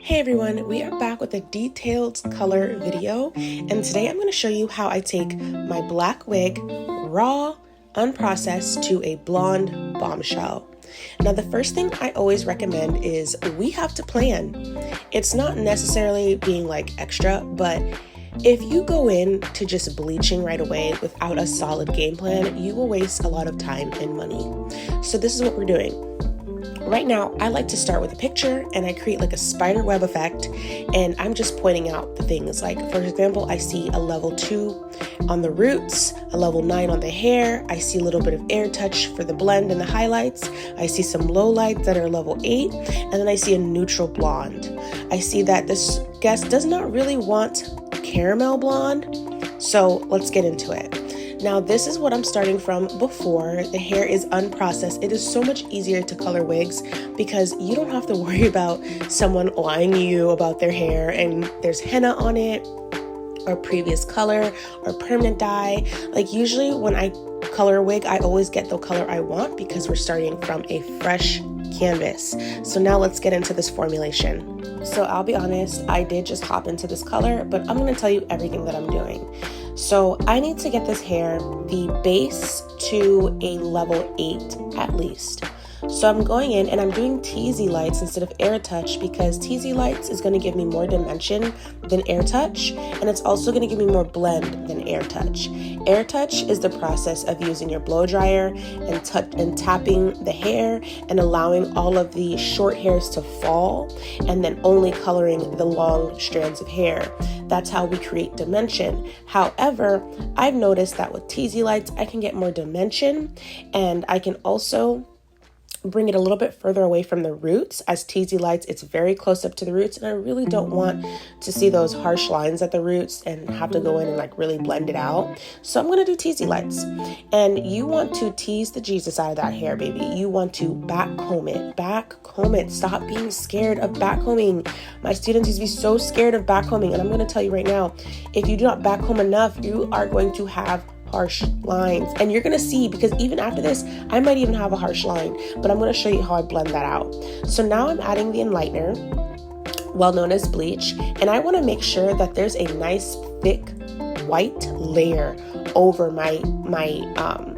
Hey everyone, we are back with a detailed color video, and today I'm going to show you how I take my black wig, raw, unprocessed, to a blonde bombshell. Now the first thing I always recommend is we have to plan. It's not necessarily being like extra, but if you go in to just bleaching right away without a solid game plan, you will waste a lot of time and money. So this is what we're doing. Right now, I like to start with a picture and I create like a spider web effect, and I'm just pointing out the things. Like, for example, I see a level 2 on the roots, a level 9 on the hair. I see a little bit of air touch for the blend and the highlights. I see some low lights that are level 8, and then I see a neutral blonde. I see that this guest does not really want caramel blonde, so let's get into it. Now, this is what I'm starting from before. The hair is unprocessed. It is so much easier to color wigs because you don't have to worry about someone lying to you about their hair and there's henna on it or previous color or permanent dye. Like, usually when I color a wig, I always get the color I want because we're starting from a fresh canvas. So now let's get into this formulation. So I'll be honest, I did just hop into this color, but I'm going to tell you everything that I'm doing. So I need to get this hair, the base, to a level 8 at least. So I'm going in and I'm doing TZ lights instead of air touch because TZ lights is going to give me more dimension than air touch, and it's also going to give me more blend than air touch. Air touch is the process of using your blow dryer and tapping the hair and allowing all of the short hairs to fall and then only coloring the long strands of hair. That's how we create dimension. However, I've noticed that with TZ lights, I can get more dimension, and I can also bring it a little bit further away from the roots. As TZ lights, it's very close up to the roots, and I really don't want to see those harsh lines at the roots and have to go in and like really blend it out. So I'm going to do TZ lights, and you want to tease the Jesus out of that hair, baby. You want to back comb it. Stop being scared of back combing. My students used to be so scared of back combing, and I'm going to tell you right now, if you do not back comb enough, you are going to have harsh lines, and you're gonna see, because even after this I might even have a harsh line, but I'm going to show you how I blend that out. So now I'm adding the enlightener, well known as bleach, and I want to make sure that there's a nice thick white layer over my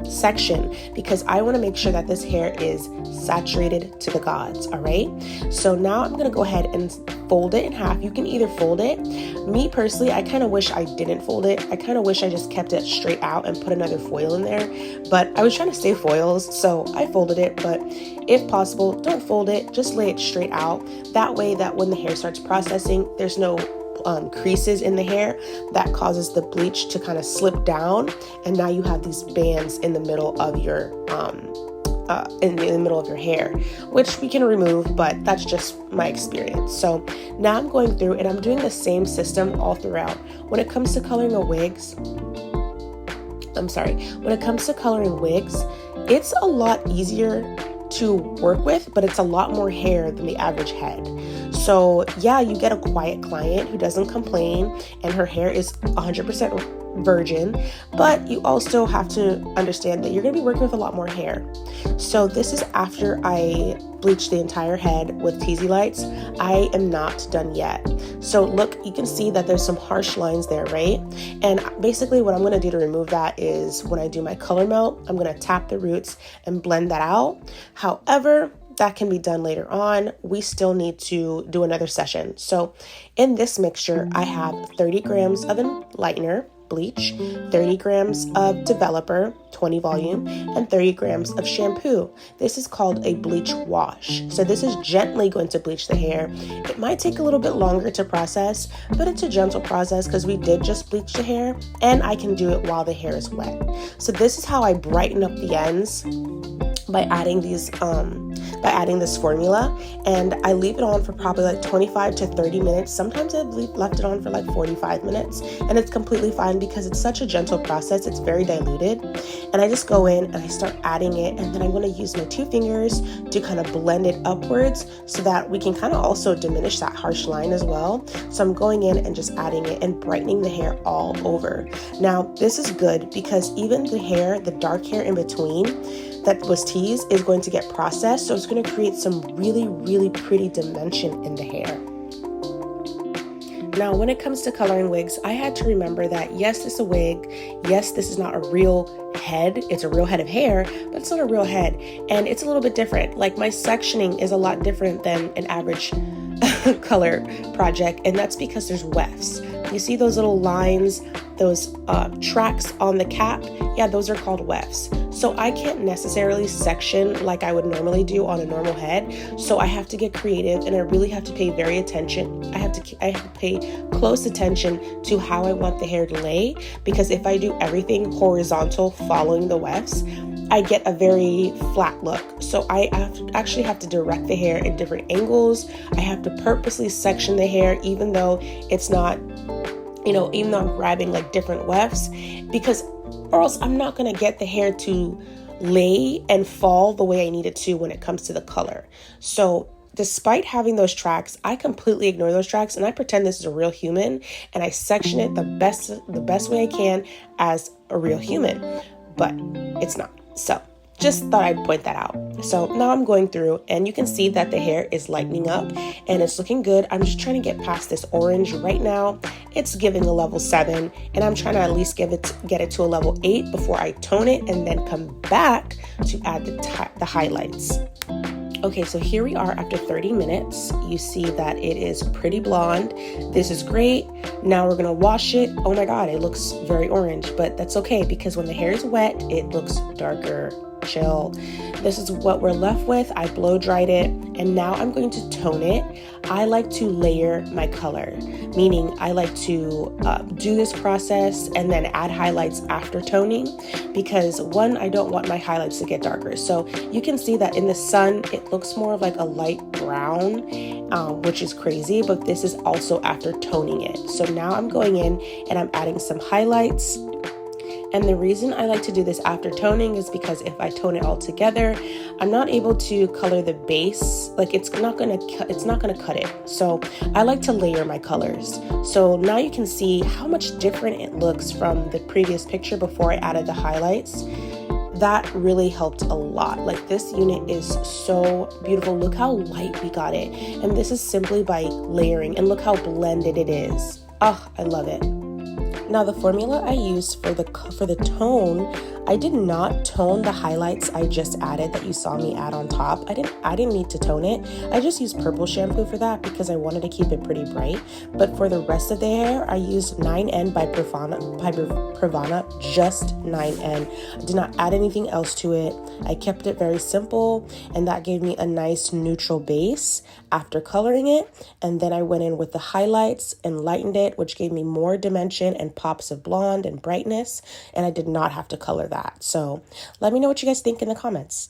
section, because I want to make sure that this hair is saturated to the gods. All right, so now I'm going to go ahead and fold it in half. You can either fold it. Me personally, I kind of wish I didn't fold it. I kind of wish I just kept it straight out and put another foil in there, but I was trying to save foils, so I folded it. But if possible, don't fold it, just lay it straight out. That way that when the hair starts processing, there's no creases in the hair that causes the bleach to kind of slip down, and now you have these bands in the middle of your in the middle of your hair, which we can remove, but that's just my experience. So now I'm going through and I'm doing the same system all throughout. When it comes to coloring wigs, it's a lot easier to work with, but it's a lot more hair than the average head. So yeah, you get a quiet client who doesn't complain and her hair is 100% virgin, but you also have to understand that you're going to be working with a lot more hair. So this is after I bleached the entire head with TZ lights. I am not done yet. So look, you can see that there's some harsh lines there, right? And basically what I'm going to do to remove that is when I do my color melt, I'm going to tap the roots and blend that out. However, that can be done later on. We still need to do another session. So in this mixture, I have 30 grams of enlightener, bleach, 30 grams of developer, 20 volume, and 30 grams of shampoo. This is called a bleach wash. So this is gently going to bleach the hair. It might take a little bit longer to process, but it's a gentle process because we did just bleach the hair, and I can do it while the hair is wet. So this is how I brighten up the ends by adding these this formula, and I leave it on for probably like 25 to 30 minutes. Sometimes I've left it on for like 45 minutes, and it's completely fine because it's such a gentle process. It's very diluted, and I just go in and I start adding it, and then I'm going to use my 2 fingers to kind of blend it upwards so that we can kind of also diminish that harsh line as well. So I'm going in and just adding it and brightening the hair all over. Now this is good because even the hair, the dark hair in between that was teased, is going to get processed, so it's going to create some really, really pretty dimension in the hair. Now, when it comes to coloring wigs, I had to remember that yes, it's a wig. Yes, this is not a real head. It's a real head of hair, but it's not a real head. And it's a little bit different. Like my sectioning is a lot different than an average color project. And that's because there's wefts. You see those little lines, those tracks on the cap? Yeah, those are called wefts. So I can't necessarily section like I would normally do on a normal head. So I have to get creative, and I really have to pay I have to pay close attention to how I want the hair to lay, because if I do everything horizontal following the wefts, I get a very flat look. So I actually have to direct the hair in different angles. I have to purposely section the hair, even though it's not, even though I'm grabbing like different wefts, because or else I'm not going to get the hair to lay and fall the way I need it to when it comes to the color. So despite having those tracks, I completely ignore those tracks and I pretend this is a real human, and I section it the best way I can as a real human, but it's not. So just thought I'd point that out. So now I'm going through, and you can see that the hair is lightening up and it's looking good. I'm just trying to get past this orange right now. It's giving a level 7, and I'm trying to at least get it to a level 8 before I tone it and then come back to add the highlights. Okay, so here we are after 30 minutes. You see that it is pretty blonde. This is great. Now we're gonna wash it. Oh my God, it looks very orange, but that's okay because when the hair is wet, it looks darker. Chill. This is what we're left with. I blow dried it, and now I'm going to tone it. I like to layer my color, meaning I like to do this process and then add highlights after toning, because one, I don't want my highlights to get darker. So you can see that in the sun, it looks more of like a light brown, which is crazy, but this is also after toning it. So now I'm going in and I'm adding some highlights. And the reason I like to do this after toning is because if I tone it all together, I'm not able to color the base. Like it's not gonna cut it. So I like to layer my colors. So now you can see how much different it looks from the previous picture before I added the highlights. That really helped a lot. Like this unit is so beautiful. Look how light we got it. And this is simply by layering, and look how blended it is. Oh, I love it. Now the formula I used for the tone, I did not tone the highlights I just added that you saw me add on top. I didn't need to tone it. I just used purple shampoo for that because I wanted to keep it pretty bright. But for the rest of the hair, I used 9N by Pravana, just 9N. I did not add anything else to it. I kept it very simple, and that gave me a nice neutral base after coloring it. And then I went in with the highlights and lightened it, which gave me more dimension and pops of blonde and brightness, and I did not have to color that. So let me know what you guys think in the comments.